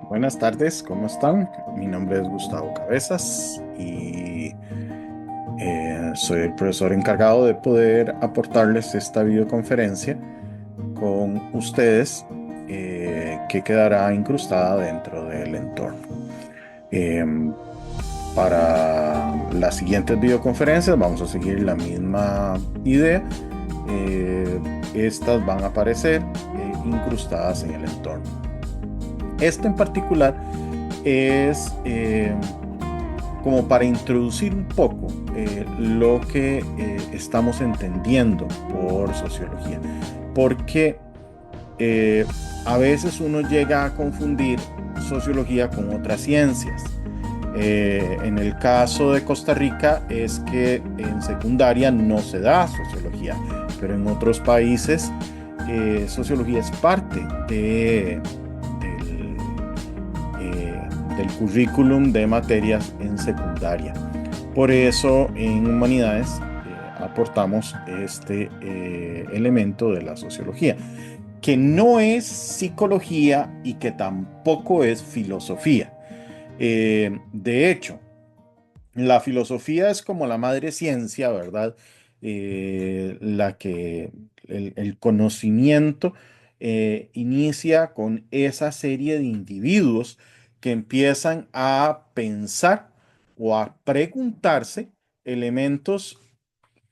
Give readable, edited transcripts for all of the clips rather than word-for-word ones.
Buenas tardes, ¿cómo están? Mi nombre es Gustavo Cabezas y soy el profesor encargado de poder aportarles esta videoconferencia con ustedes que quedará incrustada dentro del entorno. Em, para las siguientes videoconferencias vamos a seguir la misma idea. Eh, Estas van a aparecer incrustadas en el entorno. Esta en particular es como para introducir un poco lo que estamos entendiendo por sociología, porque eh, a veces uno llega a confundir sociología con otras ciencias. En el caso de Costa Rica es que en secundaria no se da sociología, pero en otros países sociología es parte del, del currículum de materias en secundaria. Por eso en humanidades aportamos este elemento de la sociología, que no es psicología y que tampoco es filosofía. De hecho, la filosofía es como la madre ciencia, ¿verdad? La que el conocimiento inicia con esa serie de individuos que empiezan a pensar o a preguntarse elementos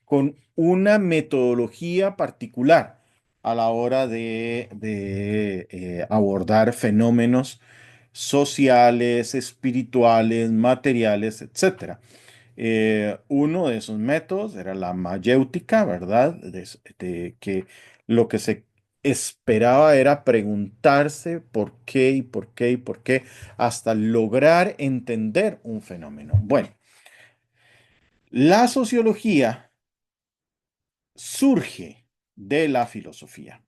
con una metodología particular a la hora de abordar fenómenos sociales, espirituales, materiales, etcétera. Uno de esos métodos era la mayéutica, ¿verdad? De que lo que se esperaba era preguntarse por qué y por qué y por qué hasta lograr entender un fenómeno. Bueno, la sociología surge de la filosofía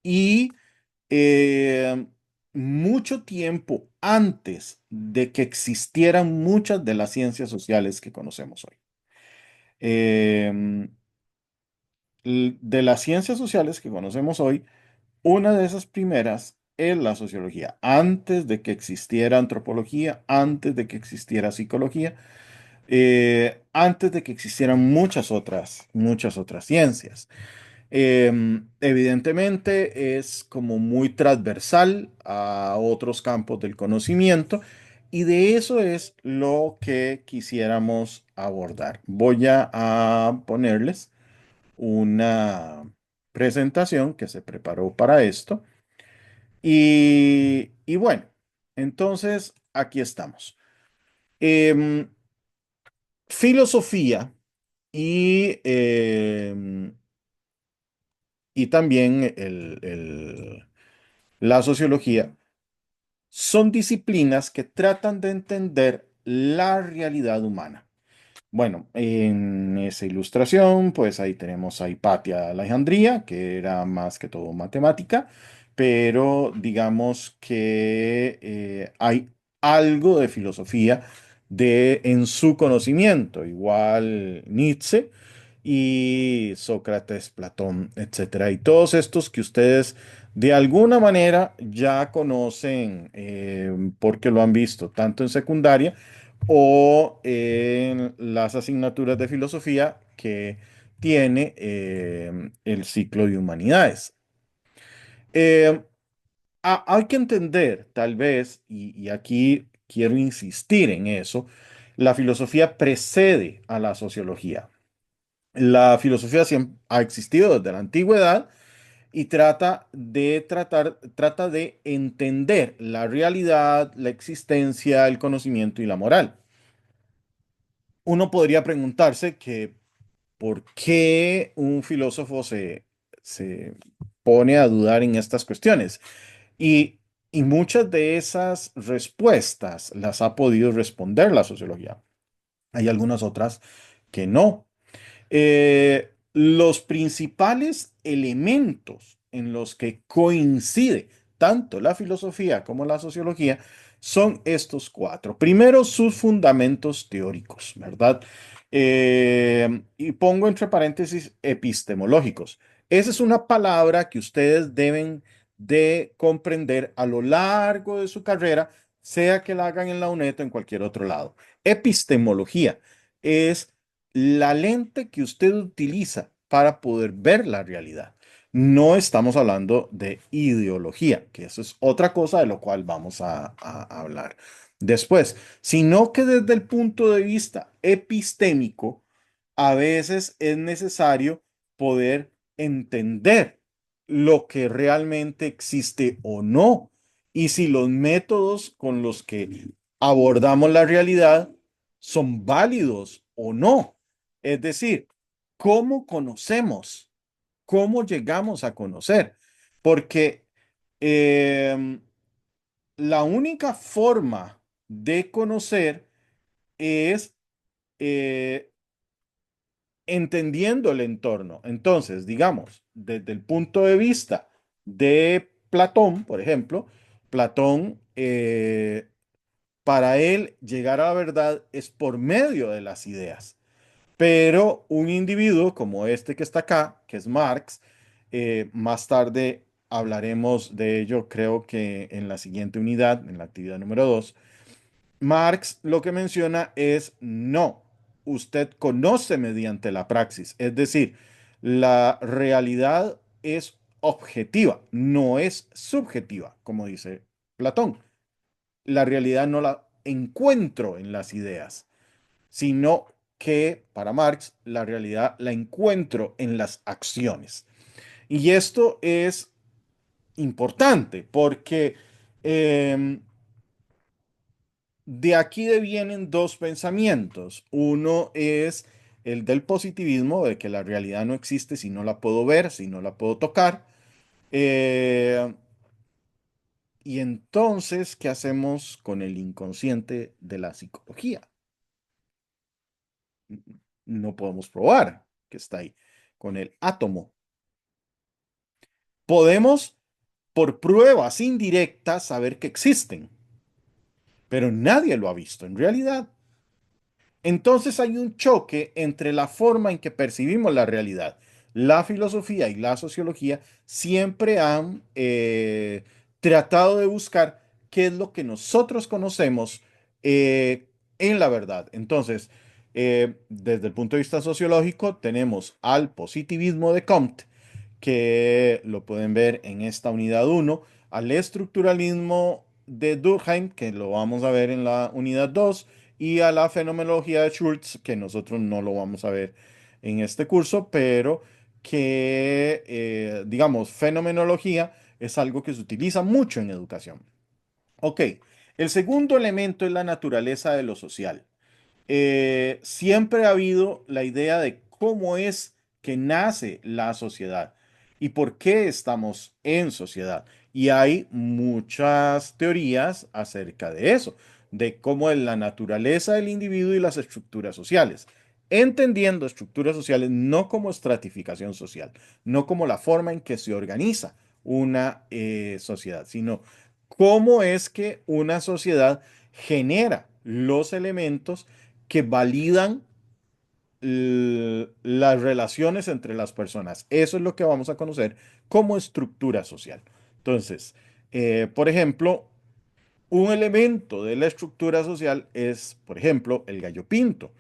y eh, mucho tiempo antes de que existieran muchas de las ciencias sociales que conocemos hoy. Em, de las ciencias sociales que conocemos hoy, una de esas primeras es la sociología. Antes de que existiera antropología, antes de que existiera psicología, antes de que existieran muchas otras ciencias. Evidentemente es como muy transversal a otros campos del conocimiento y de eso es lo que quisiéramos abordar. Voy a ponerles una presentación que se preparó para esto y bueno, entonces aquí estamos. Em, Filosofía y, y también la sociología son disciplinas que tratan de entender la realidad humana. Bueno, en esa ilustración, pues ahí tenemos a Hipatia de Alejandría, que era más que todo matemática, pero digamos que hay algo de filosofía en su conocimiento, igual Nietzsche y Sócrates, Platón, etcétera. Y todos estos que ustedes de alguna manera ya conocen porque lo han visto tanto en secundaria o en las asignaturas de filosofía que tiene el ciclo de humanidades. Eh, Hay que entender, tal vez, y aquí quiero insistir en eso, la filosofía precede a la sociología. La filosofía siempre ha existido desde la antigüedad y trata de entender la realidad, la existencia, el conocimiento y la moral. Uno podría preguntarse que por qué un filósofo se pone a dudar en estas cuestiones. Y, y muchas de esas respuestas las ha podido responder la sociología. Hay algunas otras que no. Los principales elementos en los que coincide tanto la filosofía como la sociología son estos cuatro. Primero, sus fundamentos teóricos, ¿verdad? Y pongo entre paréntesis epistemológicos. Esa es una palabra que ustedes deben de comprender a lo largo de su carrera, sea que la hagan en la UNED o en cualquier otro lado. Epistemología es la lente que usted utiliza para poder ver la realidad. No estamos hablando de ideología, que eso es otra cosa de lo cual vamos a hablar después, sino que desde el punto de vista epistémico, a veces es necesario poder entender lo que realmente existe o no, y si los métodos con los que abordamos la realidad son válidos o no. Es decir, ¿cómo conocemos? ¿Cómo llegamos a conocer? Porque em, la única forma de conocer es eh, entendiendo el entorno. Entonces, digamos, desde el punto de vista de Platón, por ejemplo, Platón, para él llegar a la verdad es por medio de las ideas. Pero un individuo como este que está acá, que es Marx, más tarde hablaremos de ello, creo que en la siguiente unidad, en la actividad número 2. Marx lo que menciona es no, usted conoce mediante la praxis, es decir, la realidad es objetiva, no es subjetiva, como dice Platón. La realidad no la encuentro en las ideas, sino que para Marx la realidad la encuentro en las acciones. Y esto es importante porque eh, de aquí devienen dos pensamientos. Uno es el del positivismo, de que la realidad no existe si no la puedo ver, si no la puedo tocar. Eh, y entonces, ¿qué hacemos con el inconsciente de la psicología? No podemos probar que está ahí. Con el átomo. Podemos, por pruebas indirectas, saber que existen, pero nadie lo ha visto en realidad. Entonces hay un choque entre la forma en que percibimos la realidad. La filosofía y la sociología siempre han tratado de buscar qué es lo que nosotros conocemos en la verdad. Entonces, desde el punto de vista sociológico, tenemos al positivismo de Comte, que lo pueden ver en esta unidad uno, al estructuralismo de Durkheim, que lo vamos a ver en la unidad 2, y a la fenomenología de Schultz, que nosotros no lo vamos a ver en este curso, pero que, digamos, fenomenología es algo que se utiliza mucho en educación. Ok, el segundo elemento es la naturaleza de lo social. Siempre ha habido la idea de cómo es que nace la sociedad y por qué estamos en sociedad. Y hay muchas teorías acerca de eso, de cómo es la naturaleza del individuo y las estructuras sociales. Entendiendo estructuras sociales no como estratificación social, no como la forma en que se organiza una sociedad, sino cómo es que una sociedad genera los elementos que validan las relaciones entre las personas. Eso es lo que vamos a conocer como estructura social. Entonces, por ejemplo, un elemento de la estructura social es, por ejemplo, el gallo pinto.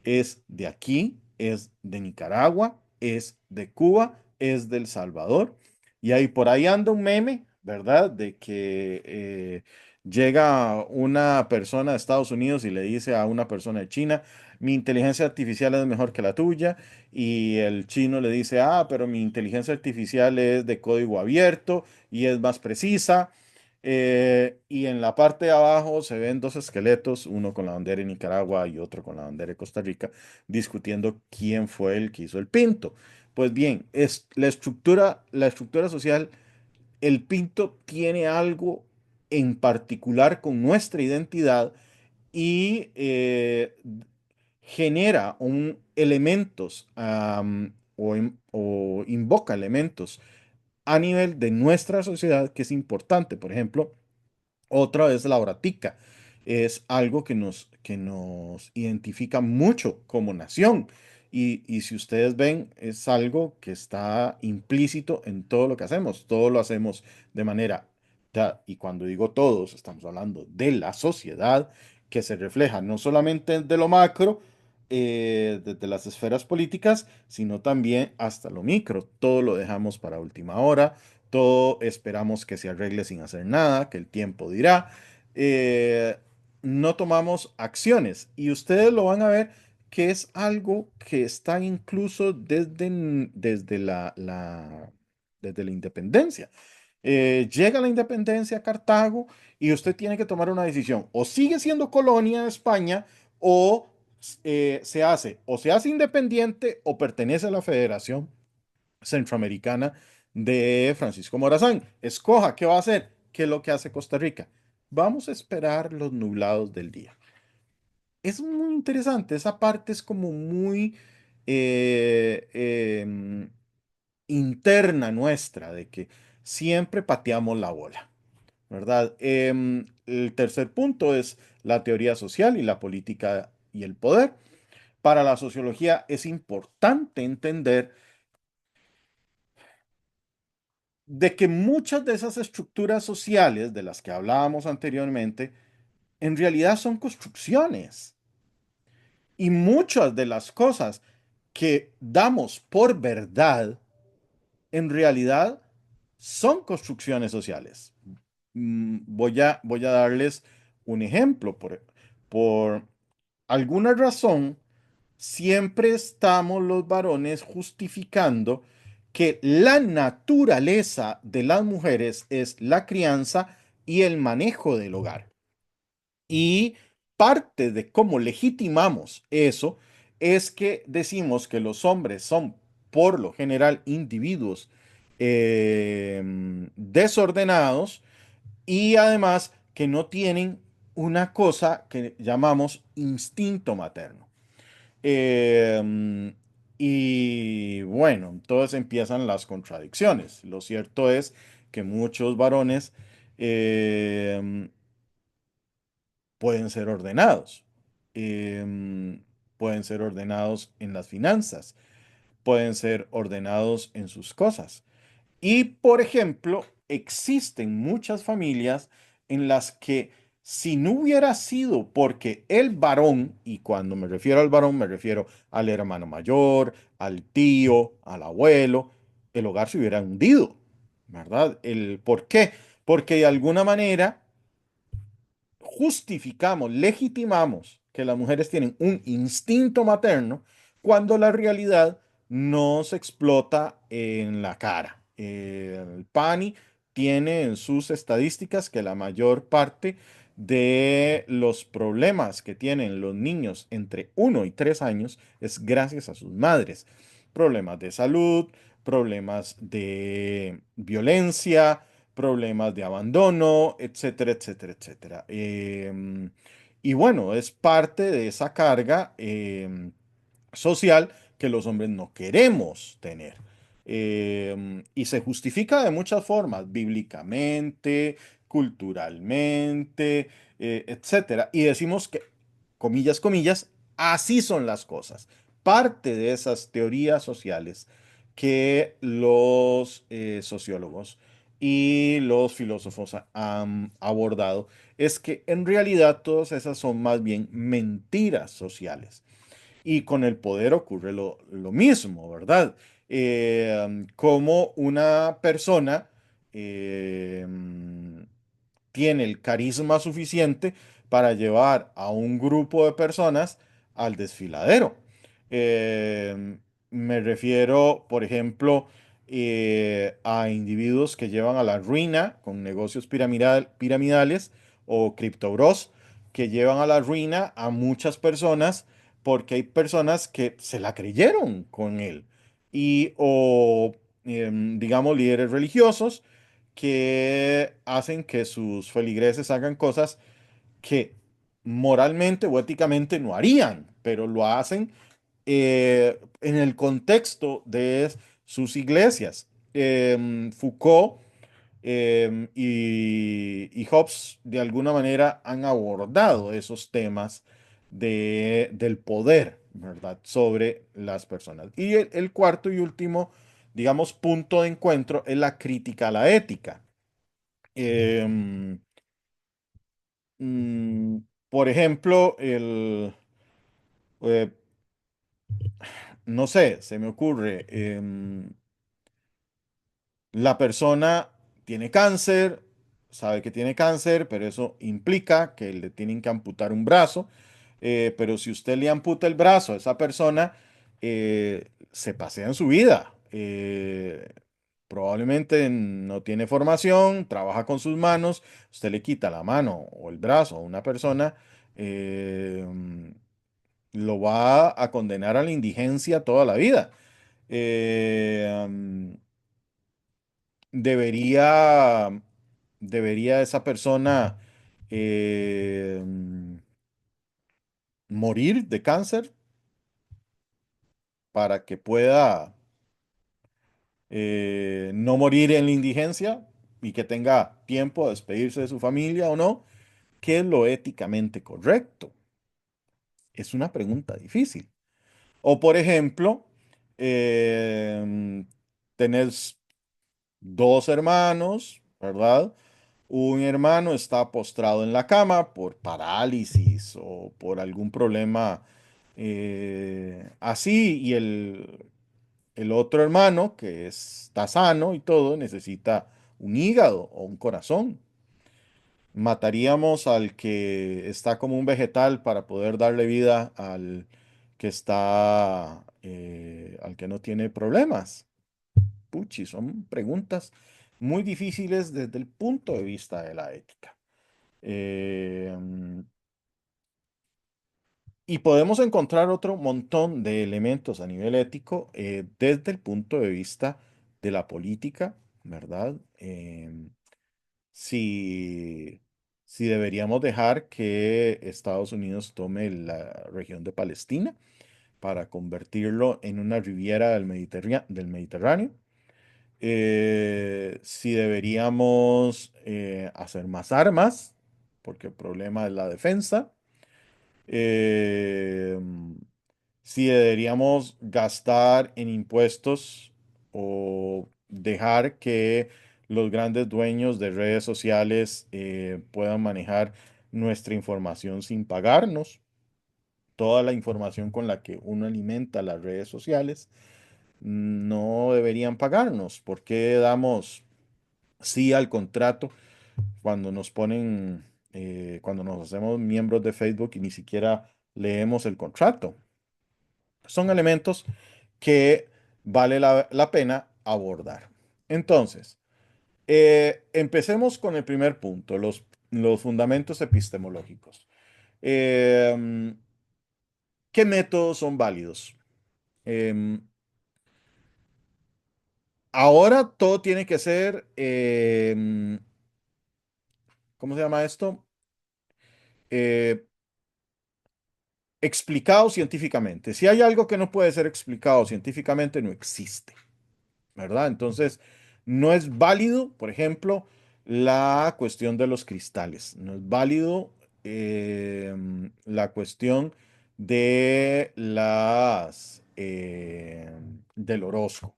Es de aquí, es de Nicaragua, es de Cuba, es del Salvador. Y ahí por ahí anda un meme, ¿verdad? De que llega una persona de Estados Unidos y le dice a una persona de China, mi inteligencia artificial es mejor que la tuya. Y el chino le dice, ah, pero mi inteligencia artificial es de código abierto y es más precisa. Y en la parte de abajo se ven dos esqueletos, uno con la bandera de Nicaragua y otro con la bandera de Costa Rica, discutiendo quién fue el que hizo el pinto. Pues bien, es la estructura social, el pinto tiene algo en particular con nuestra identidad y genera elementos o invoca elementos a nivel de nuestra sociedad que es importante. Por ejemplo, otra es la horatica. Es algo que nos identifica mucho como nación. Y si ustedes ven, es algo que está implícito en todo lo que hacemos. Todo lo hacemos de manera, y cuando digo todos, estamos hablando de la sociedad, que se refleja no solamente de lo macro, desde las esferas políticas, sino también hasta lo micro. Todo lo dejamos para última hora, todo esperamos que se arregle sin hacer nada, que el tiempo dirá. Eh, no tomamos acciones y ustedes lo van a ver que es algo que está incluso desde la independencia. Llega la independencia a Cartago y usted tiene que tomar una decisión. O sigue siendo colonia de España o se hace independiente o pertenece a la Federación Centroamericana de Francisco Morazán. Escoja qué va a hacer, qué es lo que hace Costa Rica. Vamos a esperar los nublados del día. Es muy interesante, esa parte es como muy eh, em, interna nuestra, de que siempre pateamos la bola, ¿verdad? El tercer punto es la teoría social y la política y el poder. Para la sociología es importante entender de que muchas de esas estructuras sociales de las que hablábamos anteriormente, en realidad son construcciones. Y muchas de las cosas que damos por verdad, en realidad son construcciones sociales. Voy a darles un ejemplo. Por alguna razón, siempre estamos los varones justificando que la naturaleza de las mujeres es la crianza y el manejo del hogar. Y parte de cómo legitimamos eso es que decimos que los hombres son, por lo general, individuos desordenados y además que no tienen una cosa que llamamos instinto materno. Eh, y bueno, entonces empiezan las contradicciones. Lo cierto es que muchos varones eh, pueden ser ordenados. Pueden ser ordenados en las finanzas, pueden ser ordenados en sus cosas. Y, por ejemplo, existen muchas familias en las que si no hubiera sido porque el varón, y cuando me refiero al varón me refiero al hermano mayor, al tío, al abuelo, el hogar se hubiera hundido, ¿verdad? ¿Por qué? Porque de alguna manera justificamos, legitimamos que las mujeres tienen un instinto materno cuando la realidad no se explota en la cara. El PANI tiene en sus estadísticas que la mayor parte de los problemas que tienen los niños entre 1 y 3 años es gracias a sus madres. Problemas de salud, problemas de violencia, problemas de abandono, etcétera, etcétera, etcétera. Y bueno, es parte de esa carga social que los hombres no queremos tener. Y se justifica de muchas formas, bíblicamente, culturalmente, etcétera. Y decimos que, comillas, comillas, así son las cosas. Parte de esas teorías sociales que los sociólogos y los filósofos han abordado es que en realidad todas esas son más bien mentiras sociales. Y con el poder ocurre lo mismo, ¿verdad? Como una persona eh, tiene el carisma suficiente para llevar a un grupo de personas al desfiladero. Eh, Me refiero, por ejemplo, a individuos que llevan a la ruina con negocios piramidales o criptobros que llevan a la ruina a muchas personas porque hay personas que se la creyeron con él y o digamos líderes religiosos que hacen que sus feligreses hagan cosas que moralmente o éticamente no harían, pero lo hacen en el contexto de sus iglesias. Foucault y Hobbes de alguna manera han abordado esos temas del poder, ¿verdad?, sobre las personas. Y el cuarto y último, digamos, punto de encuentro es la crítica a la ética. Em, mm, por ejemplo, eh, no sé, se me ocurre, la persona tiene cáncer, sabe que tiene cáncer, pero eso implica que le tienen que amputar un brazo. Pero si usted le amputa el brazo a esa persona, se pasea en su vida. Probablemente no tiene formación, trabaja con sus manos, usted le quita la mano o el brazo a una persona, eh, lo va a condenar a la indigencia toda la vida. Eh, debería, debería esa persona eh, morir de cáncer para que pueda no morir en la indigencia y que tenga tiempo de despedirse de su familia o no. ¿Qué es lo éticamente correcto? Es una pregunta difícil. O por ejemplo, eh, tenés dos hermanos, ¿verdad? Un hermano está postrado en la cama por parálisis o por algún problema así, y el otro hermano, que está sano y todo, necesita un hígado o un corazón. Mataríamos al que está como un vegetal para poder darle vida al que está, al que no tiene problemas. Puchi, son preguntas muy difíciles desde el punto de vista de la ética. Eh, y podemos encontrar otro montón de elementos a nivel ético desde el punto de vista de la política, ¿verdad? Si, si deberíamos dejar que Estados Unidos tome la región de Palestina para convertirlo en una riviera del Mediterráneo. Si deberíamos hacer más armas, porque el problema es la defensa. eh, si deberíamos gastar en impuestos o dejar que los grandes dueños de redes sociales puedan manejar nuestra información sin pagarnos. Toda la información con la que uno alimenta las redes sociales no deberían pagarnos. ¿Por qué damos sí al contrato cuando nos ponen, cuando nos hacemos miembros de Facebook y ni siquiera leemos el contrato? Son elementos que vale la pena abordar. Entonces, empecemos con el primer punto, los fundamentos epistemológicos. Em, ¿Qué métodos son válidos? Em, Ahora todo tiene que ser, ¿cómo se llama esto? Eh, Explicado científicamente. Si hay algo que no puede ser explicado científicamente, no existe, ¿verdad? Entonces, no es válido, por ejemplo, la cuestión de los cristales. No es válido la cuestión de del horóscopo.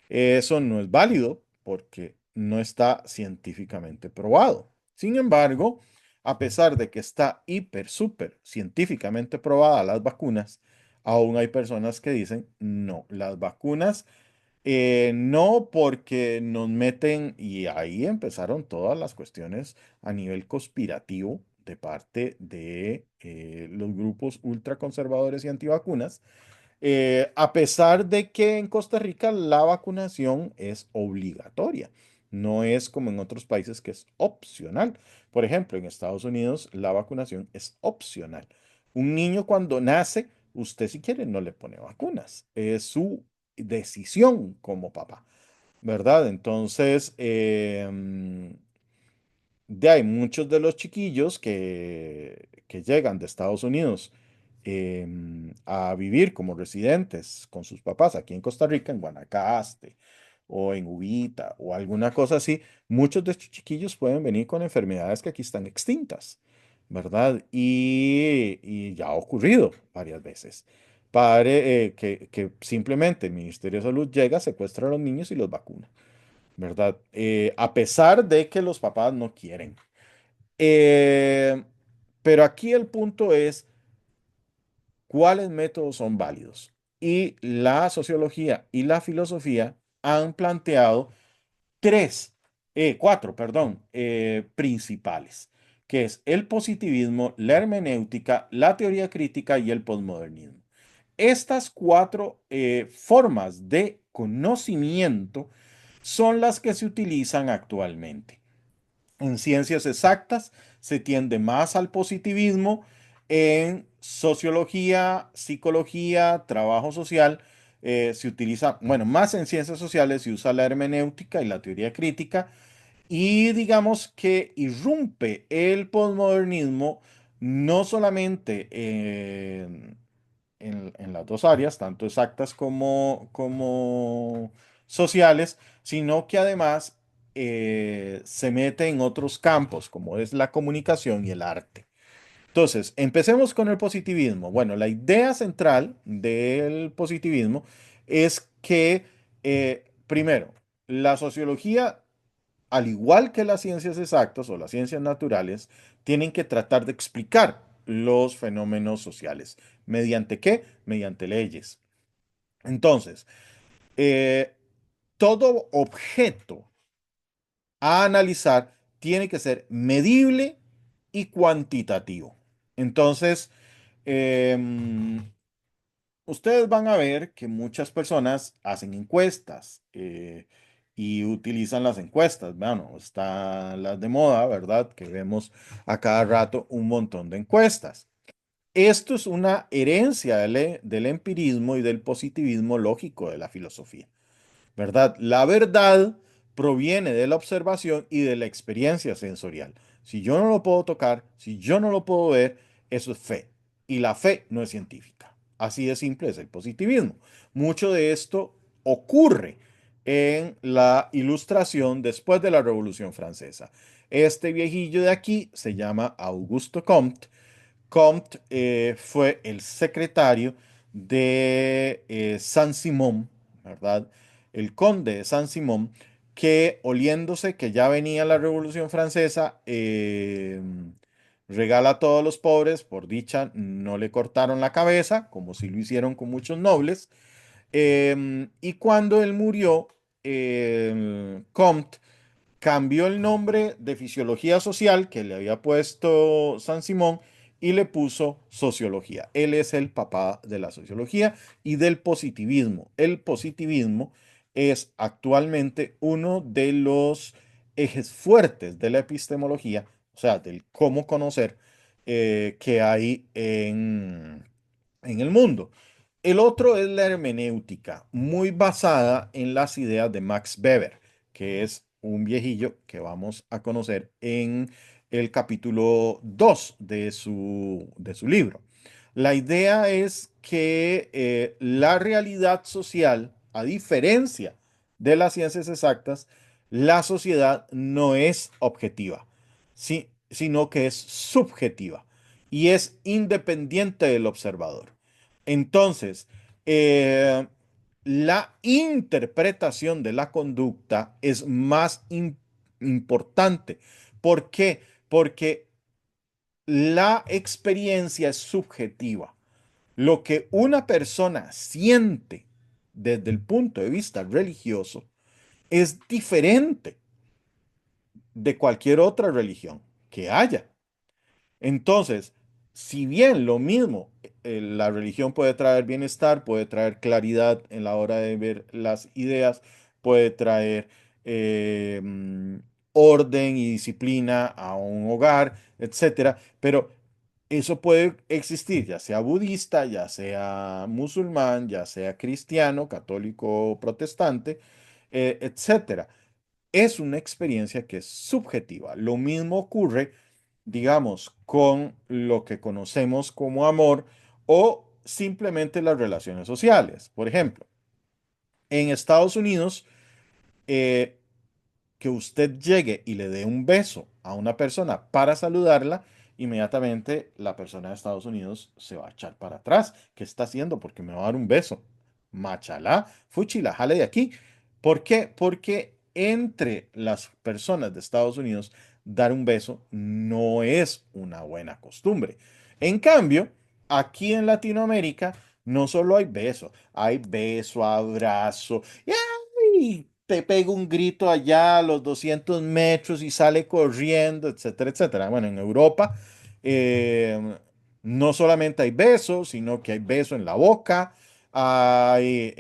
Eso no es válido porque no está científicamente probado. Sin embargo, a pesar de que está hiper, súper científicamente probada las vacunas, aún hay personas que dicen, no, las vacunas no, porque nos meten, y ahí empezaron todas las cuestiones a nivel conspirativo de parte de los grupos ultraconservadores y antivacunas, a pesar de que en Costa Rica la vacunación es obligatoria. No es como en otros países que es opcional. Por ejemplo, en Estados Unidos la vacunación es opcional. Un niño cuando nace, usted si quiere no le pone vacunas. Es su decisión como papá, ¿verdad? Entonces, de ahí muchos de los chiquillos que llegan de Estados Unidos a vivir como residentes con sus papás aquí en Costa Rica, en Guanacaste o en Ubita o alguna cosa así, muchos de estos chiquillos pueden venir con enfermedades que aquí están extintas, ¿verdad? Y ya ha ocurrido varias veces. Que simplemente el Ministerio de Salud llega, secuestra a los niños y los vacuna, ¿verdad? A pesar de que los papás no quieren. Eh, pero aquí el punto es cuáles métodos son válidos. Y la sociología y la filosofía han planteado cuatro, perdón, principales, que es el positivismo, la hermenéutica, la teoría crítica y el posmodernismo. Estas cuatro formas de conocimiento son las que se utilizan actualmente. En ciencias exactas se tiende más al positivismo. En sociología, psicología, trabajo social, se utiliza, bueno, más en ciencias sociales se usa la hermenéutica y la teoría crítica. Y digamos que irrumpe el posmodernismo no solamente en las dos áreas, tanto exactas como sociales, sino que además se mete en otros campos, como es la comunicación y el arte. Entonces, empecemos con el positivismo. Bueno, la idea central del positivismo es que, primero, la sociología, al igual que las ciencias exactas o las ciencias naturales, tienen que tratar de explicar los fenómenos sociales. ¿Mediante qué? Mediante leyes. Entonces, eh, todo objeto a analizar tiene que ser medible y cuantitativo. Entonces, em, ustedes van a ver que muchas personas hacen encuestas y utilizan las encuestas. Bueno, están las de moda, ¿verdad? Que vemos a cada rato un montón de encuestas. Esto es una herencia del empirismo y del positivismo lógico de la filosofía. ¿Verdad? La verdad proviene de la observación y de la experiencia sensorial. Si yo no lo puedo tocar, si yo no lo puedo ver, eso es fe. Y la fe no es científica. Así de simple es el positivismo. Mucho de esto ocurre en la Ilustración después de la Revolución Francesa. Este viejillo de aquí se llama Auguste Comte. Comte fue el secretario de Saint-Simon, ¿verdad? El conde de Saint-Simon, que oliéndose que ya venía la Revolución Francesa, regala a todos los pobres, por dicha no le cortaron la cabeza, como si lo hicieron con muchos nobles. Y cuando él murió, Comte cambió el nombre de fisiología social que le había puesto San Simón y le puso sociología. Él es el papá de la sociología y del positivismo. El positivismo es actualmente uno de los ejes fuertes de la epistemología, o sea, del cómo conocer que hay en el mundo. El otro es la hermenéutica, muy basada en las ideas de Max Weber, que es un viejillo que vamos a conocer en el capítulo 2 de su libro. La idea es que la realidad social, a diferencia de las ciencias exactas, la sociedad no es objetiva, sino que es subjetiva y es independiente del observador. Entonces, eh, la interpretación de la conducta es más importante. ¿Por qué? Porque la experiencia es subjetiva. Lo que una persona siente desde el punto de vista religioso es diferente de cualquier otra religión que haya. Entonces, si bien lo mismo, la religión puede traer bienestar, puede traer claridad en la hora de ver las ideas, puede traer orden y disciplina a un hogar, etcétera, pero eso puede existir, ya sea budista, ya sea musulmán, ya sea cristiano, católico, protestante, etcétera. es una experiencia que es subjetiva. Lo mismo ocurre, digamos, con lo que conocemos como amor o simplemente las relaciones sociales. Por ejemplo, en Estados Unidos, eh, que usted llegue y le dé un beso a una persona para saludarla, inmediatamente la persona de Estados Unidos se va a echar para atrás. ¿Qué está haciendo? Porque me va a dar un beso. Machalá, fúchila, jale de aquí. ¿Por qué? Porque entre las personas de Estados Unidos, dar un beso no es una buena costumbre. En cambio, aquí en Latinoamérica, no solo hay beso, abrazo, y te pega un grito allá a los 200 metros y sale corriendo, etcétera, etcétera. Bueno, en Europa no solamente hay besos, sino que hay beso en la boca, hay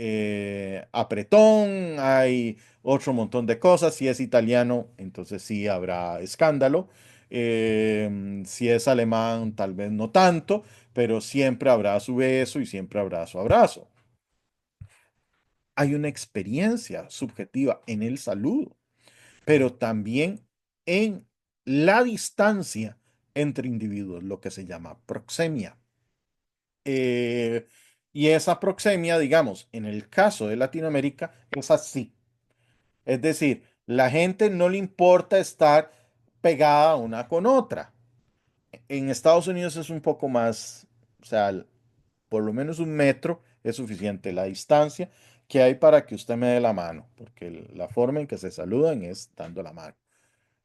apretón, hay otro montón de cosas. Si es italiano, entonces sí habrá escándalo. Si es alemán, tal vez no tanto, pero siempre habrá su beso y siempre habrá su abrazo. Hay una experiencia subjetiva en el saludo, pero también en la distancia entre individuos, lo que se llama proxemia. Eh, y esa proxemia, digamos, en el caso de Latinoamérica, es así. Es decir, la gente no le importa estar pegada una con otra. En Estados Unidos es un poco más, o sea, por lo menos un metro es suficiente la distancia que hay para que usted me dé la mano, porque la forma en que se saludan es dando la mano.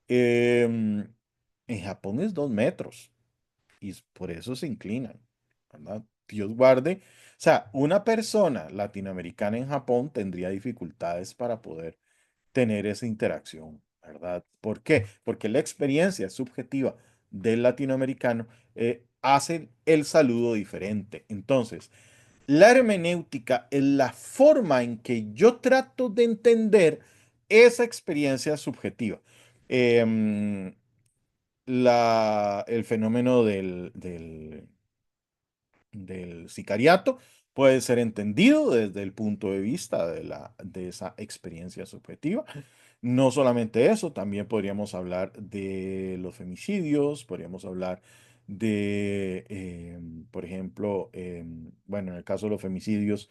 Em, en Japón es 2 metros y por eso se inclinan, ¿verdad? Dios guarde. O sea, una persona latinoamericana en Japón tendría dificultades para poder tener esa interacción, ¿verdad? ¿Por qué? Porque la experiencia subjetiva del latinoamericano hace el saludo diferente. Entonces, la hermenéutica es la forma en que yo trato de entender esa experiencia subjetiva. Em, el fenómeno del sicariato puede ser entendido desde el punto de vista de esa experiencia subjetiva. No solamente eso, también podríamos hablar de los femicidios, podríamos hablar de, por ejemplo, bueno, en el caso de los femicidios,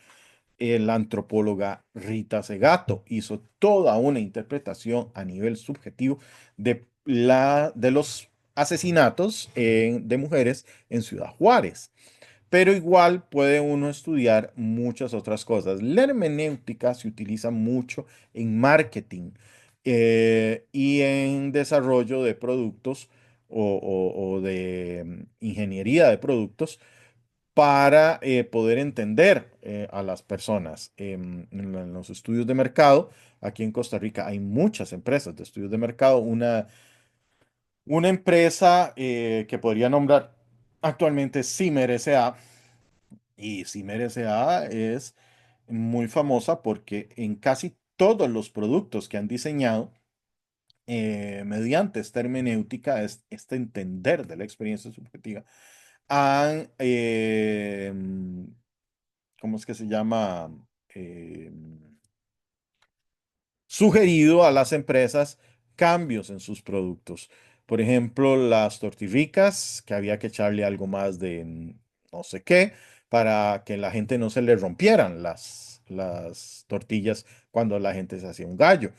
la antropóloga Rita Segato hizo toda una interpretación a nivel subjetivo de los asesinatos de mujeres en Ciudad Juárez. Pero igual puede uno estudiar muchas otras cosas. La hermenéutica se utiliza mucho en marketing y en desarrollo de productos o de ingeniería de productos para poder entender a las personas. En los estudios de mercado, aquí en Costa Rica hay muchas empresas de estudios de mercado. Una empresa que podría nombrar actualmente Cimer S.A. Y Cimer S.A. es muy famosa porque en casi todos los productos que han diseñado, mediante esta hermenéutica, este entender de la experiencia subjetiva, han, ¿cómo es que se llama? Eh, Sugerido a las empresas cambios en sus productos. Por ejemplo, las tortirricas, que había que echarle algo más de no sé qué, para que la gente no se le rompieran las tortillas cuando la gente se hacía un gallo.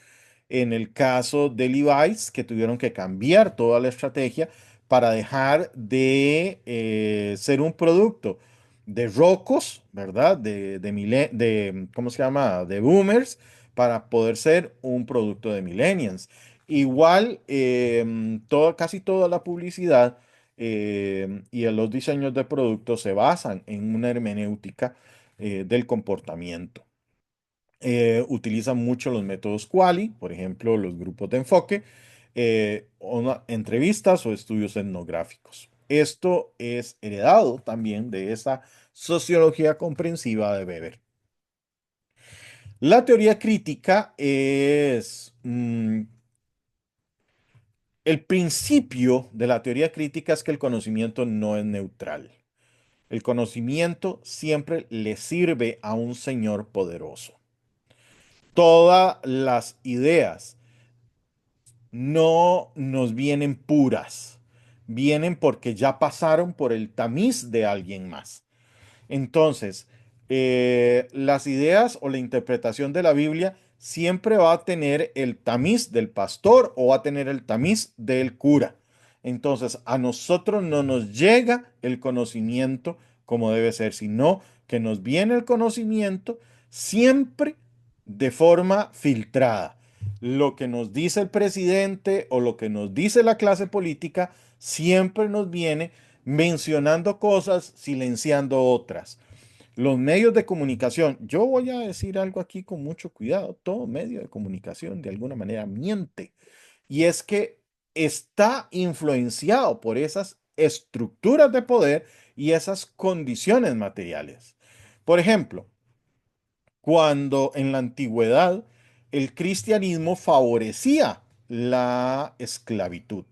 En el caso de Levi's, que tuvieron que cambiar toda la estrategia para dejar de ser un producto de rocos, ¿verdad? ¿Cómo se llama? De boomers, para poder ser un producto de millennials. Igual, casi toda la publicidad y en los diseños de productos se basan en una hermenéutica del comportamiento. Utilizan mucho los métodos Quali, por ejemplo, los grupos de enfoque, entrevistas o estudios etnográficos. Esto es heredado también de esa sociología comprensiva de Weber. La teoría crítica es el principio de la teoría crítica es que el conocimiento no es neutral. El conocimiento siempre le sirve a un señor poderoso. Todas las ideas no nos vienen puras, vienen porque ya pasaron por el tamiz de alguien más. Entonces, las ideas o la interpretación de la Biblia siempre va a tener el tamiz del pastor o va a tener el tamiz del cura. Entonces, a nosotros no nos llega el conocimiento como debe ser, sino que nos viene el conocimiento siempre de forma filtrada. Lo que nos dice el presidente o lo que nos dice la clase política siempre nos viene mencionando cosas, silenciando otras. Los medios de comunicación, yo voy a decir algo aquí con mucho cuidado, todo medio de comunicación de alguna manera miente, y es que está influenciado por esas estructuras de poder y esas condiciones materiales. Por ejemplo, cuando en la antigüedad el cristianismo favorecía la esclavitud.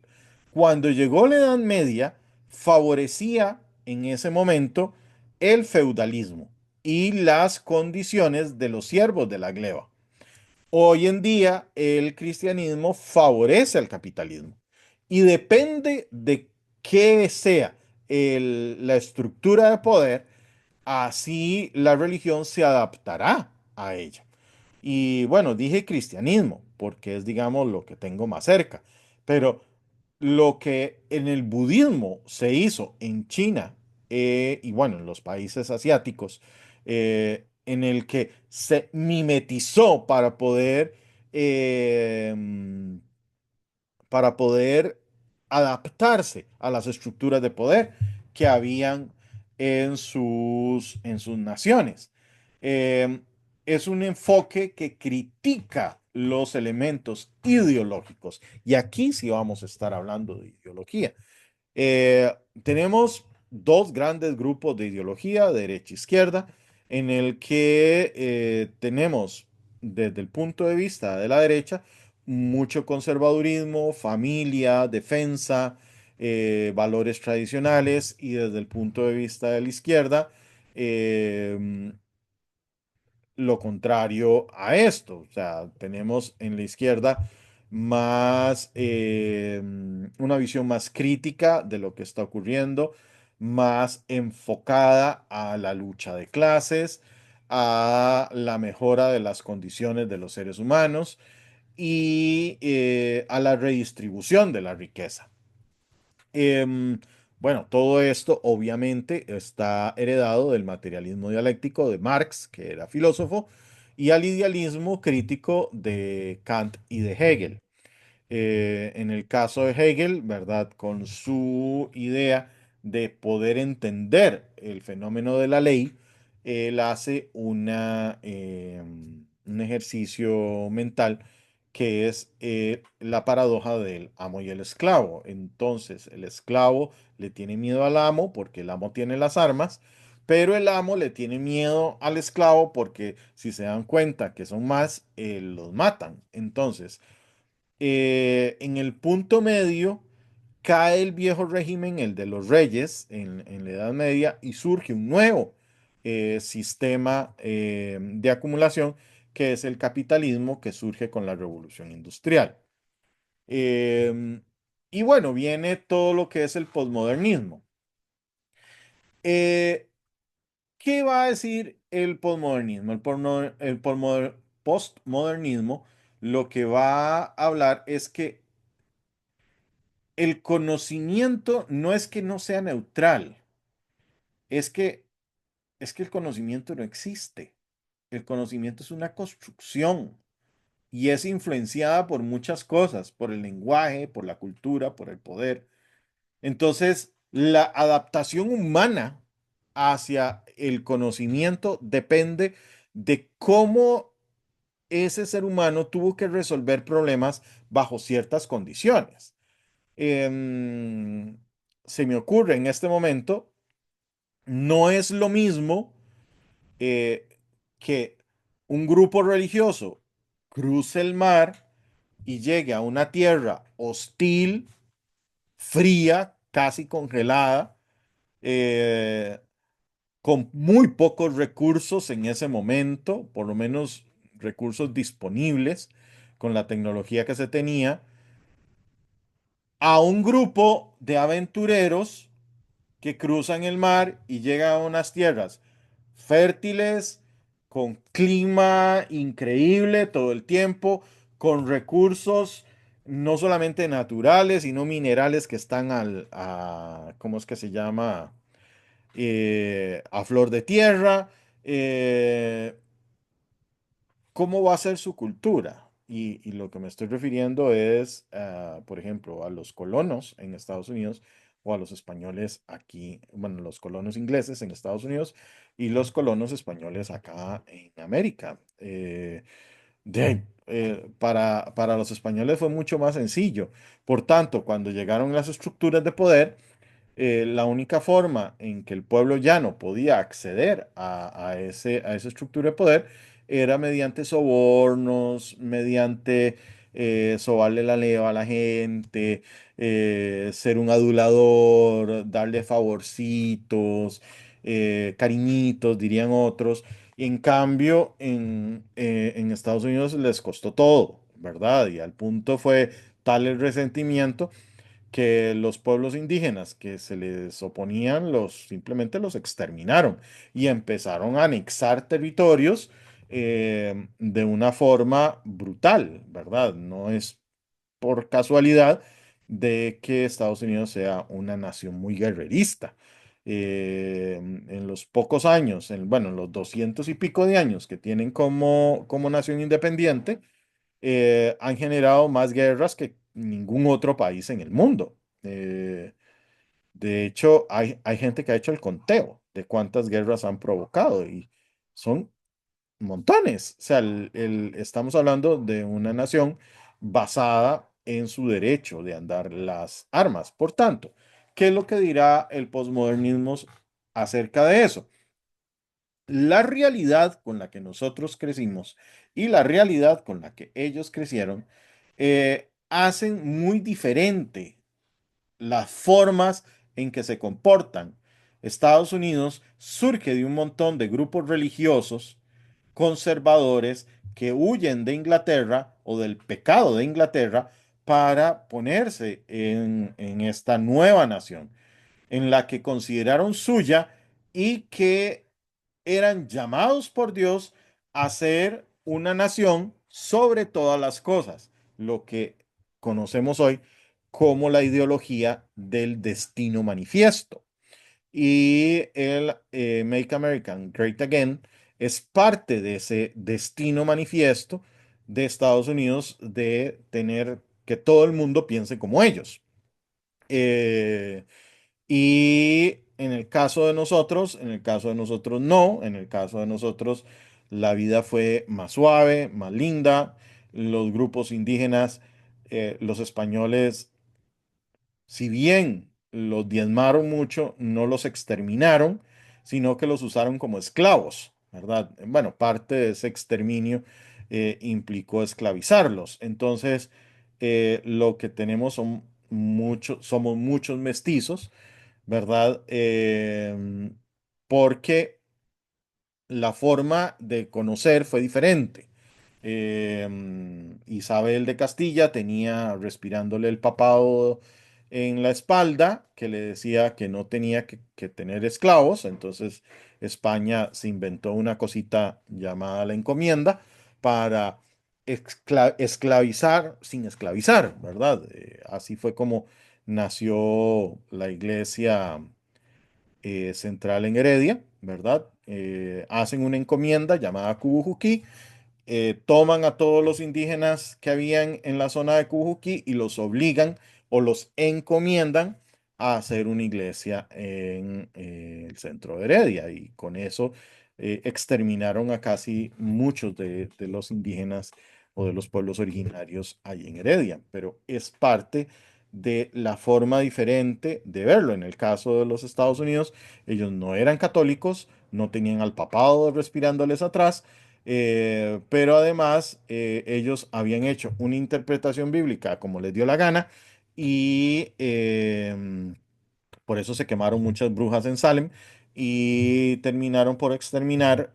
Cuando llegó la Edad Media, favorecía en ese momento el feudalismo y las condiciones de los siervos de la gleba. Hoy en día el cristianismo favorece al capitalismo y depende de qué sea la estructura de poder, así la religión se adaptará a ella. Y bueno, dije cristianismo, porque es, digamos, lo que tengo más cerca. Pero lo que en el budismo se hizo en China y bueno, en los países asiáticos, en el que se mimetizó eh, para poder adaptarse a las estructuras de poder que habían en sus naciones. Eh, es un enfoque que critica los elementos ideológicos. Y aquí sí vamos a estar hablando de ideología. Tenemos dos grandes grupos de ideología, derecha e izquierda, en el que tenemos desde el punto de vista de la derecha mucho conservadurismo, familia, defensa, valores tradicionales y desde el punto de vista de la izquierda, eh, lo contrario a esto. O sea, tenemos en la izquierda más una visión más crítica de lo que está ocurriendo, más enfocada a la lucha de clases, a la mejora de las condiciones de los seres humanos y a la redistribución de la riqueza. Em, bueno, todo esto obviamente está heredado del materialismo dialéctico de Marx, que era filósofo, y al idealismo crítico de Kant y de Hegel. En el caso de Hegel, ¿verdad? Con su idea de poder entender el fenómeno de la ley, él hace un ejercicio mental que es la paradoja del amo y el esclavo. Entonces, el esclavo le tiene miedo al amo porque el amo tiene las armas, pero el amo le tiene miedo al esclavo porque si se dan cuenta que son más, los matan. Entonces, en el punto medio cae el viejo régimen, el de los reyes, en la Edad Media, y surge un nuevo sistema de acumulación, que es el capitalismo que surge con la revolución industrial. Em, y bueno, viene todo lo que es el posmodernismo. Eh, ¿Qué va a decir el posmodernismo? El postmodernismo lo que va a hablar es que el conocimiento no es que no sea neutral, es que, es que el conocimiento no existe. El conocimiento es una construcción y es influenciada por muchas cosas, por el lenguaje, por la cultura, por el poder. Entonces, la adaptación humana hacia el conocimiento depende de cómo ese ser humano tuvo que resolver problemas bajo ciertas condiciones. Em, Se me ocurre en este momento, no es lo mismo eh, que un grupo religioso cruce el mar y llegue a una tierra hostil, fría, casi congelada, eh, con muy pocos recursos en ese momento, por lo menos recursos disponibles con la tecnología que se tenía, a un grupo de aventureros que cruzan el mar y llegan a unas tierras fértiles, con clima increíble todo el tiempo, con recursos no solamente naturales, sino minerales que están ¿cómo es que se llama? A flor de tierra. eh, ¿Cómo va a ser su cultura? Y lo que me estoy refiriendo es, por ejemplo, a los colonos en Estados Unidos o a los españoles aquí, bueno, los colonos ingleses en Estados Unidos y los colonos españoles acá en América. Para los españoles fue mucho más sencillo. Por tanto, cuando llegaron las estructuras de poder, la única forma en que el pueblo llano podía acceder a esa estructura de poder era mediante sobornos, mediante sobarle la leva a la gente, ser un adulador, darle favorcitos, cariñitos, dirían otros. Y en cambio, en Estados Unidos les costó todo, ¿verdad? Y al punto fue tal el resentimiento que los pueblos indígenas que se les oponían simplemente los exterminaron y empezaron a anexar territorios de una forma brutal, ¿verdad? No es por casualidad de que Estados Unidos sea una nación muy guerrerista. En los pocos años, bueno, en los 200 y pico de años que tienen como nación independiente, han generado más guerras que ningún otro país en el mundo. Eh, de hecho, hay gente que ha hecho el conteo de cuántas guerras han provocado y son montones. O sea, estamos hablando de una nación basada en su derecho de andar las armas. Por tanto, ¿qué es lo que dirá el posmodernismo acerca de eso? La realidad con la que nosotros crecimos y la realidad con la que ellos crecieron hacen muy diferente las formas en que se comportan. Estados Unidos surge de un montón de grupos religiosos conservadores que huyen de Inglaterra o del pecado de Inglaterra para ponerse en esta nueva nación, en la que consideraron suya y que eran llamados por Dios a ser una nación sobre todas las cosas, lo que conocemos hoy como la ideología del destino manifiesto. Y el Make America Great Again es parte de ese destino manifiesto de Estados Unidos de tener que todo el mundo piense como ellos. Eh, y en el caso de nosotros no, en el caso de nosotros la vida fue más suave, más linda. Los grupos indígenas, los españoles, si bien los diezmaron mucho, no los exterminaron, sino que los usaron como esclavos, ¿verdad? Bueno, parte de ese exterminio implicó esclavizarlos. Entonces, lo que tenemos somos muchos mestizos, ¿verdad? Porque la forma de conocer fue diferente. Isabel de Castilla tenía respirándole el papado en la espalda, que le decía que no tenía que tener esclavos. Entonces España se inventó una cosita llamada la encomienda para esclavizar sin esclavizar, ¿verdad? Así fue como nació la iglesia central en Heredia, ¿verdad? Hacen una encomienda llamada Cubujuquí, toman a todos los indígenas que habían en la zona de Cujuquí y los obligan o los encomiendan a hacer una iglesia en el centro de Heredia. Y con eso exterminaron a casi muchos de los indígenas o de los pueblos originarios allí en Heredia. Pero es parte de la forma diferente de verlo. En el caso de los Estados Unidos, ellos no eran católicos, no tenían al papado respirándoles atrás, pero además ellos habían hecho una interpretación bíblica como les dio la gana y por eso se quemaron muchas brujas en Salem y terminaron por exterminar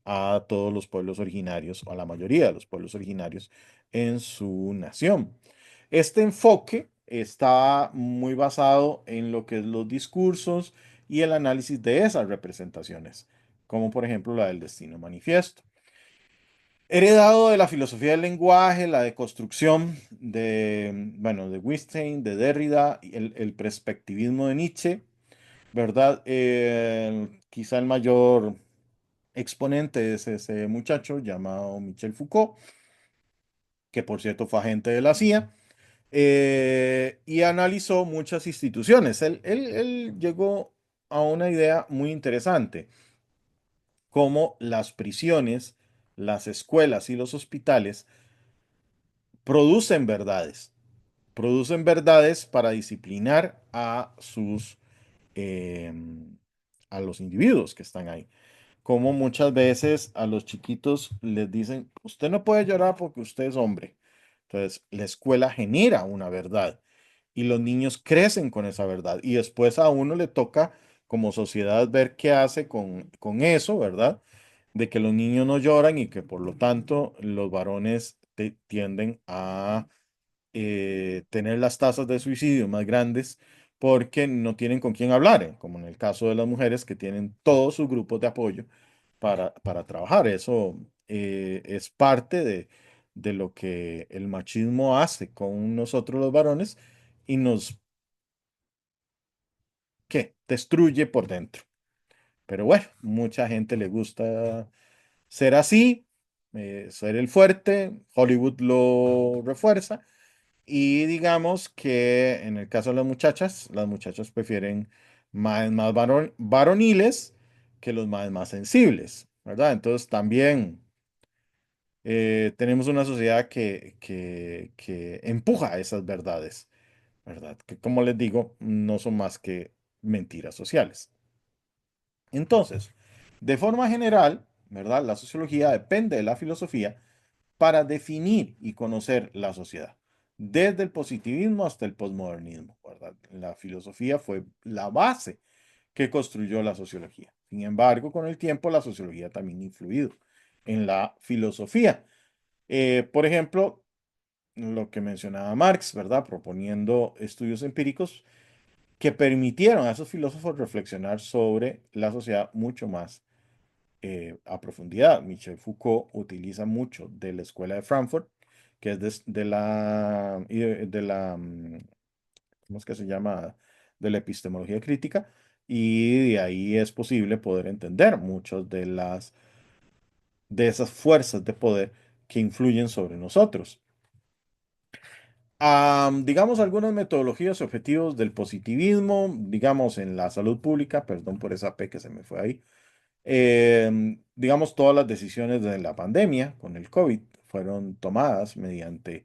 a todos los pueblos originarios, o a la mayoría de los pueblos originarios en su nación. Este enfoque está muy basado en lo que es los discursos y el análisis de esas representaciones, como por ejemplo la del destino manifiesto. Heredado de la filosofía del lenguaje, la deconstrucción de, bueno, de Wittgenstein, de Derrida, y el perspectivismo de Nietzsche, ¿verdad? Quizá el mayor exponente es ese muchacho llamado Michel Foucault, que por cierto fue agente de la CIA, y analizó muchas instituciones. Él llegó a una idea muy interesante, cómo las prisiones, las escuelas y los hospitales producen producen verdades para disciplinar eh, a los individuos que están ahí. Como muchas veces a los chiquitos les dicen, usted no puede llorar porque usted es hombre. Entonces, la escuela genera una verdad y los niños crecen con esa verdad. Y después a uno le toca como sociedad ver qué hace con eso, ¿verdad? De que los niños no lloran y que por lo tanto los varones tienden a tener las tasas de suicidio más grandes porque no tienen con quién hablar, como en el caso de las mujeres que tienen todos sus grupos de apoyo para trabajar. Eso es parte de lo que el machismo hace con nosotros los varones y nos, ¿qué? Destruye por dentro. Pero bueno, mucha gente le gusta ser así, ser el fuerte, Hollywood lo refuerza. Y digamos que en el caso de las muchachas prefieren más varoniles que los más sensibles, ¿verdad? Entonces también tenemos una sociedad que empuja esas verdades, ¿verdad? Que como les digo, no son más que mentiras sociales. Entonces, de forma general, ¿verdad? La sociología depende de la filosofía para definir y conocer la sociedad, desde el positivismo hasta el posmodernismo, ¿verdad? La filosofía fue la base que construyó la sociología. Sin embargo, con el tiempo, la sociología también ha influido en la filosofía. Por ejemplo, lo que mencionaba Marx, ¿verdad? Proponiendo estudios empíricos que permitieron a esos filósofos reflexionar sobre la sociedad mucho más a profundidad. Michel Foucault utiliza mucho de la escuela de Frankfurt, que es ¿cómo es que se llama? De la epistemología crítica, y de ahí es posible poder entender muchas de esas fuerzas de poder que influyen sobre nosotros. Digamos algunas metodologías y objetivos del positivismo, digamos en la salud pública, perdón por esa P que se me fue ahí. Digamos, todas las decisiones de la pandemia con el COVID fueron tomadas mediante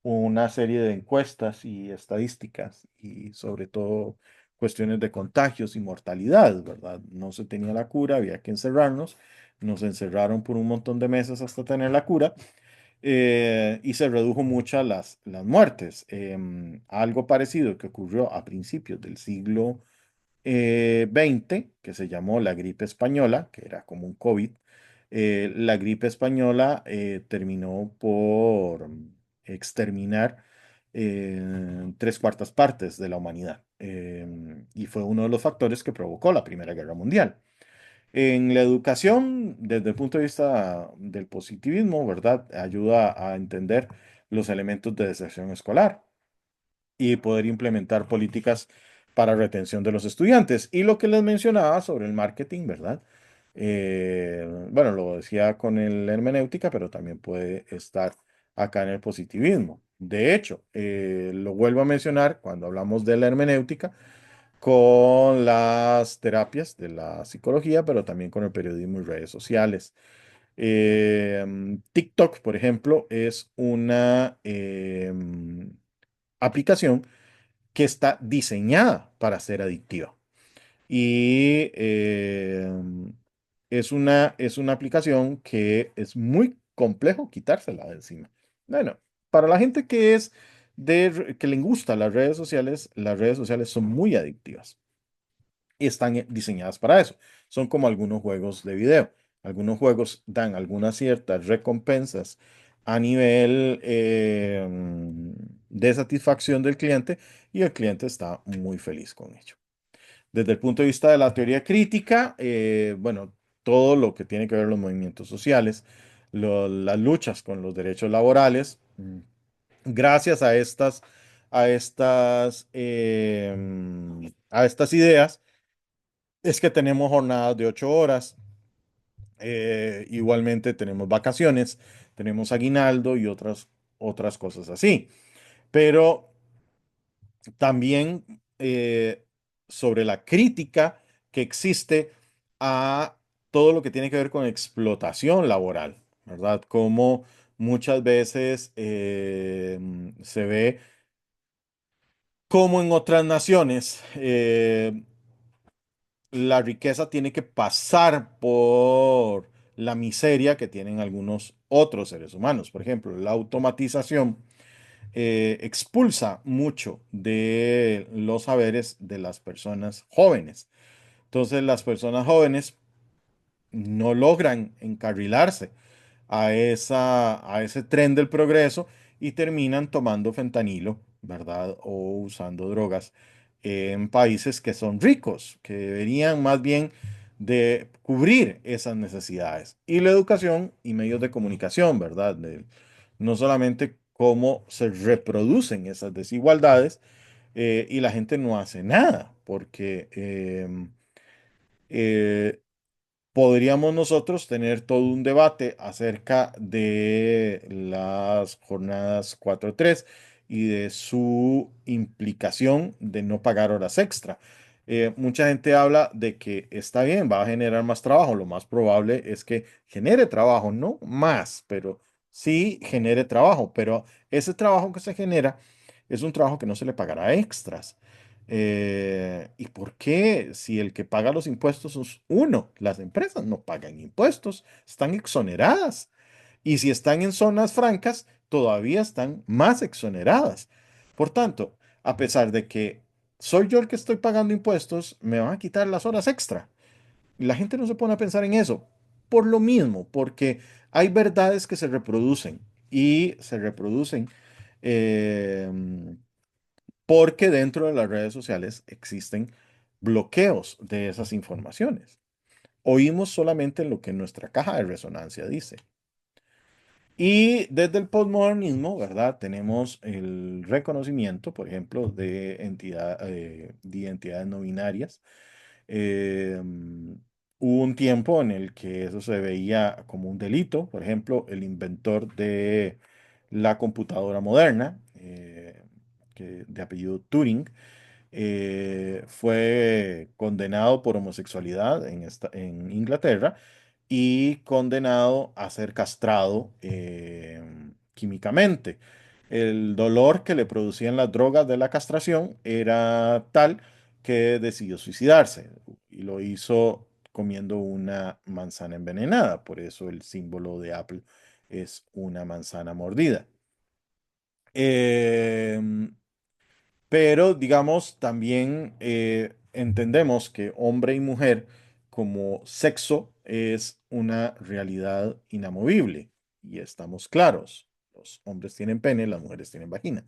una serie de encuestas y estadísticas y sobre todo cuestiones de contagios y mortalidad, ¿verdad? No se tenía la cura, había que encerrarnos, nos encerraron por un montón de meses hasta tener la cura y se redujo mucho las muertes. Algo parecido que ocurrió a principios del siglo 20, que se llamó la gripe española, que era como un COVID. La gripe española terminó por exterminar tres cuartas partes de la humanidad y fue uno de los factores que provocó la Primera Guerra Mundial. En la educación, desde el punto de vista del positivismo, ¿verdad? Ayuda a entender los elementos de deserción escolar y poder implementar políticas para retención de los estudiantes. Y lo que les mencionaba sobre el marketing, ¿verdad? Bueno, lo decía con el hermenéutica, pero también puede estar acá en el positivismo. De hecho, lo vuelvo a mencionar cuando hablamos de la hermenéutica con las terapias de la psicología, pero también con el periodismo y redes sociales. TikTok, por ejemplo, es una aplicación que está diseñada para ser adictiva. Y es una aplicación que es muy complejo quitársela de encima. Bueno, para la gente que que le gusta las redes sociales son muy adictivas y están diseñadas para eso. Son como algunos juegos de video. Algunos juegos dan algunas ciertas recompensas a nivel de satisfacción del cliente y el cliente está muy feliz con ello. Desde el punto de vista de la teoría crítica, bueno, todo lo que tiene que ver los movimientos sociales, las luchas con los derechos laborales, gracias a estas ideas, es que tenemos jornadas de 8 horas, igualmente tenemos vacaciones, tenemos aguinaldo y otras cosas así. Pero también sobre la crítica que existe a todo lo que tiene que ver con explotación laboral, ¿verdad? Como muchas veces se ve como en otras naciones la riqueza tiene que pasar por la miseria que tienen algunos otros seres humanos. Por ejemplo, la automatización expulsa mucho de los saberes de las personas jóvenes. Entonces, las personas jóvenes no logran encarrilarse a ese tren del progreso y terminan tomando fentanilo, ¿verdad? O usando drogas en países que son ricos, que deberían más bien de cubrir esas necesidades. Y la educación y medios de comunicación, ¿verdad? No solamente cómo se reproducen esas desigualdades y la gente no hace nada, porque eh, podríamos nosotros tener todo un debate acerca de las jornadas 4-3 y de su implicación de no pagar horas extra. Mucha gente habla de que está bien, va a generar más trabajo. Lo más probable es que genere trabajo, no más, pero sí genere trabajo. Pero ese trabajo que se genera es un trabajo que no se le pagará extras. ¿Y por qué? Si el que paga los impuestos es uno, las empresas no pagan impuestos, están exoneradas. Y si están en zonas francas, todavía están más exoneradas. Por tanto, a pesar de que soy yo el que estoy pagando impuestos, me van a quitar las horas extra. Y la gente no se pone a pensar en eso. Por lo mismo, porque hay verdades que se reproducen y se reproducen. eh, porque dentro de las redes sociales existen bloqueos de esas informaciones. Oímos solamente lo que nuestra caja de resonancia dice. Y desde el postmodernismo, ¿verdad? Tenemos el reconocimiento, por ejemplo, de identidades no binarias. Eh, Hubo un tiempo en el que eso se veía como un delito. Por ejemplo, el inventor de la computadora moderna, de apellido Turing, fue condenado por homosexualidad en Inglaterra y condenado a ser castrado químicamente. El dolor que le producían las drogas de la castración era tal que decidió suicidarse y lo hizo comiendo una manzana envenenada. Por eso el símbolo de Apple es una manzana mordida. Em, pero, digamos, también entendemos que hombre y mujer como sexo es una realidad inamovible. Y estamos claros, los hombres tienen pene, las mujeres tienen vagina.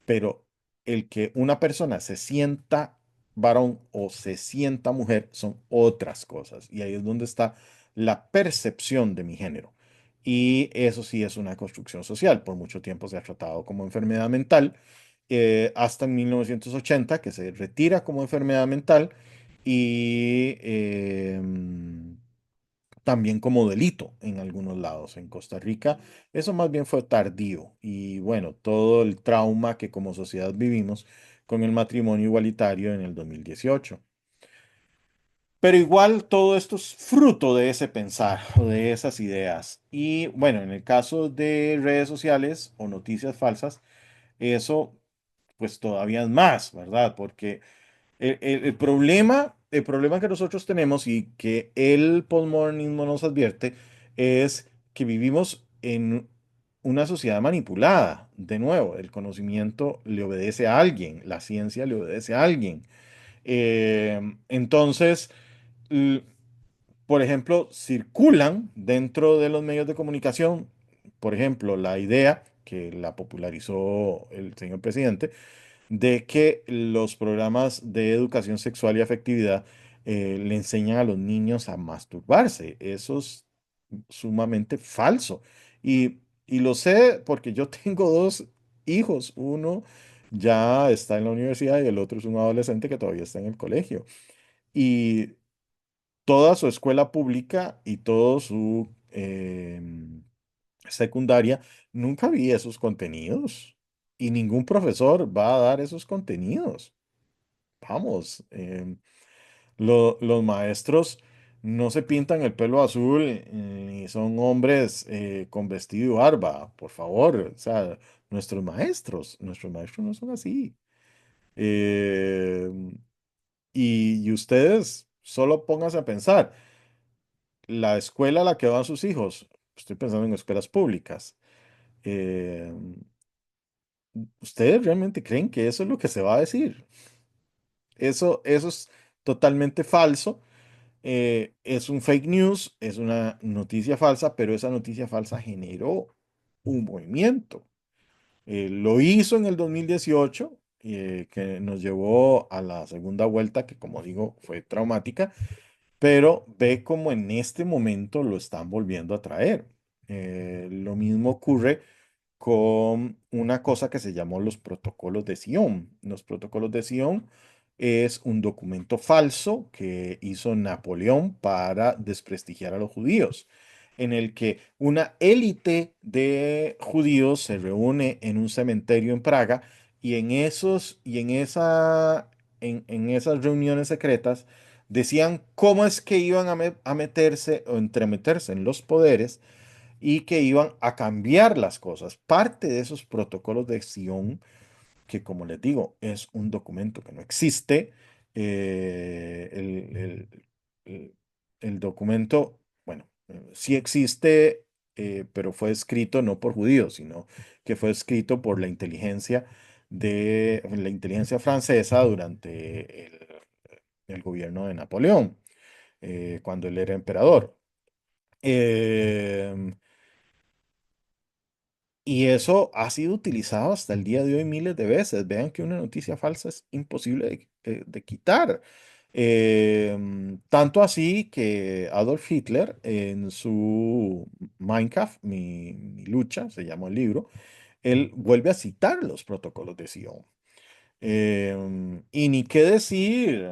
Pero el que una persona se sienta varón o se sienta mujer son otras cosas. Y ahí es donde está la percepción de mi género. Y eso sí es una construcción social. Por mucho tiempo se ha tratado como enfermedad mental, hasta en 1980 que se retira como enfermedad mental y también como delito en algunos lados. En Costa Rica, eso más bien fue tardío y bueno, todo el trauma que como sociedad vivimos con el matrimonio igualitario en el 2018. Pero igual todo esto es fruto de ese pensar o de esas ideas. Y bueno, en el caso de redes sociales o noticias falsas, eso pues todavía es más, ¿verdad? Porque el problema que nosotros tenemos y que el postmodernismo nos advierte es que vivimos en una sociedad manipulada. De nuevo, el conocimiento le obedece a alguien, la ciencia le obedece a alguien. Entonces, l- por ejemplo, circulan dentro de los medios de comunicación, por ejemplo, la idea que la popularizó el señor presidente, de que los programas de educación sexual y afectividad le enseñan a los niños a masturbarse. Eso es sumamente falso. Y lo sé porque yo tengo dos hijos. Uno ya está en la universidad y el otro es un adolescente que todavía está en el colegio. Y toda su escuela pública y todo su secundaria, nunca vi esos contenidos. Y ningún profesor va a dar esos contenidos. Vamos, los maestros no se pintan el pelo azul ni son hombres con vestido y barba, por favor. O sea, nuestros maestros no son así. Eh, y ustedes solo pónganse a pensar, la escuela a la que van sus hijos, estoy pensando en escuelas públicas, eh, ¿ustedes realmente creen que eso es lo que se va a decir? Eso es totalmente falso. Es un fake news, es una noticia falsa, pero esa noticia falsa generó un movimiento. Lo hizo en el 2018, que nos llevó a la segunda vuelta, que como digo, fue traumática, pero ve como en este momento lo están volviendo a traer. Lo mismo ocurre con una cosa que se llamó los protocolos de Sion. Los protocolos de Sion es un documento falso que hizo Napoleón para desprestigiar a los judíos, en el que una élite de judíos se reúne en un cementerio en Praga y en esas reuniones secretas decían cómo es que iban a meterse o entremeterse en los poderes y que iban a cambiar las cosas. Parte de esos protocolos de Sion, que como les digo, es un documento que no existe, eh, el, el- el- el documento, bueno, sí existe, pero fue escrito no por judíos, sino que fue escrito por la inteligencia francesa durante el gobierno de Napoleón, cuando él era emperador. Em, Y eso ha sido utilizado hasta el día de hoy miles de veces. Vean que una noticia falsa es imposible de quitar. Tanto así que Adolf Hitler en su Mein Kampf, mi lucha, se llama el libro, él vuelve a citar los protocolos de Sion. Y ni qué decir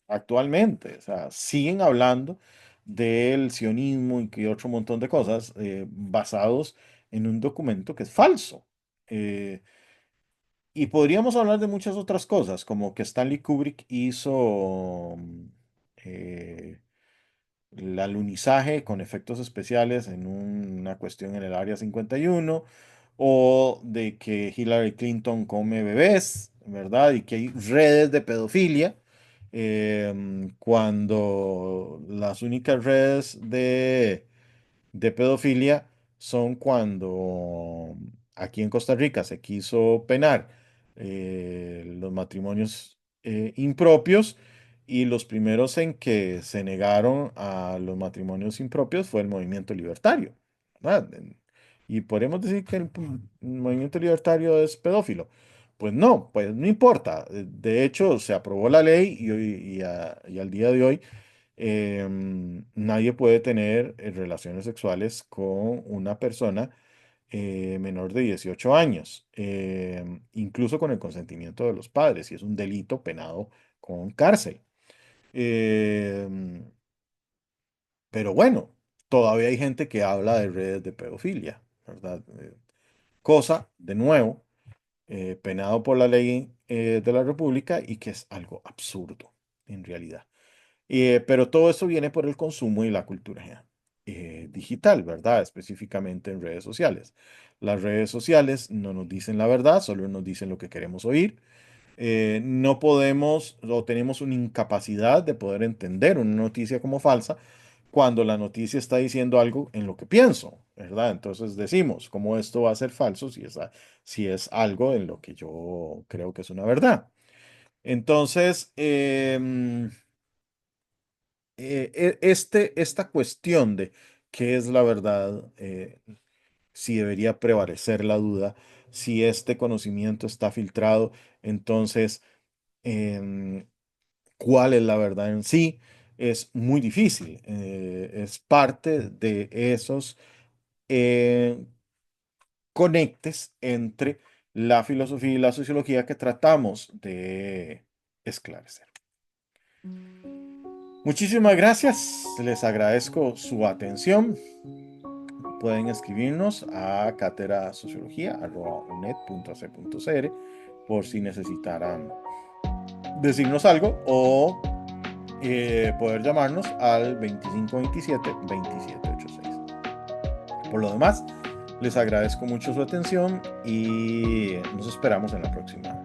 actualmente, o sea, siguen hablando del sionismo y que otro montón de cosas basados en un documento que es falso. Eh, y podríamos hablar de muchas otras cosas, como que Stanley Kubrick hizo eh, el alunizaje con efectos especiales en una cuestión en el Área 51, o de que Hillary Clinton come bebés, ¿verdad? Y que hay redes de pedofilia, cuando las únicas redes de pedofilia son cuando aquí en Costa Rica se quiso penar los matrimonios impropios, y los primeros en que se negaron a los matrimonios impropios fue el movimiento libertario, ¿verdad? Y podríamos decir que el movimiento libertario es pedófilo. Pues no, pues no importa. De hecho, se aprobó la ley y al día de hoy nadie puede tener relaciones sexuales con una persona menor de 18 años, incluso con el consentimiento de los padres, y es un delito penado con cárcel. Em, pero bueno, todavía hay gente que habla de redes de pedofilia, ¿verdad? Cosa, de nuevo, penado por la ley de la República y que es algo absurdo en realidad. Pero todo eso viene por el consumo y la cultura digital, ¿verdad? Específicamente en redes sociales. Las redes sociales no nos dicen la verdad, solo nos dicen lo que queremos oír. No podemos o tenemos una incapacidad de poder entender una noticia como falsa cuando la noticia está diciendo algo en lo que pienso, ¿verdad? Entonces decimos, ¿cómo esto va a ser falso si es algo en lo que yo creo que es una verdad? Entonces, esta cuestión de qué es la verdad, si debería prevalecer la duda, si este conocimiento está filtrado, entonces, em, ¿cuál es la verdad en sí? Es muy difícil. Es parte de esos eh, conectes entre la filosofía y la sociología que tratamos de esclarecer. Muchísimas gracias, les agradezco su atención. Pueden escribirnos a caterasociología@uned.ac.cr por si necesitaran decirnos algo o poder llamarnos al 2527-2786. Por lo demás, les agradezco mucho su atención y nos esperamos en la próxima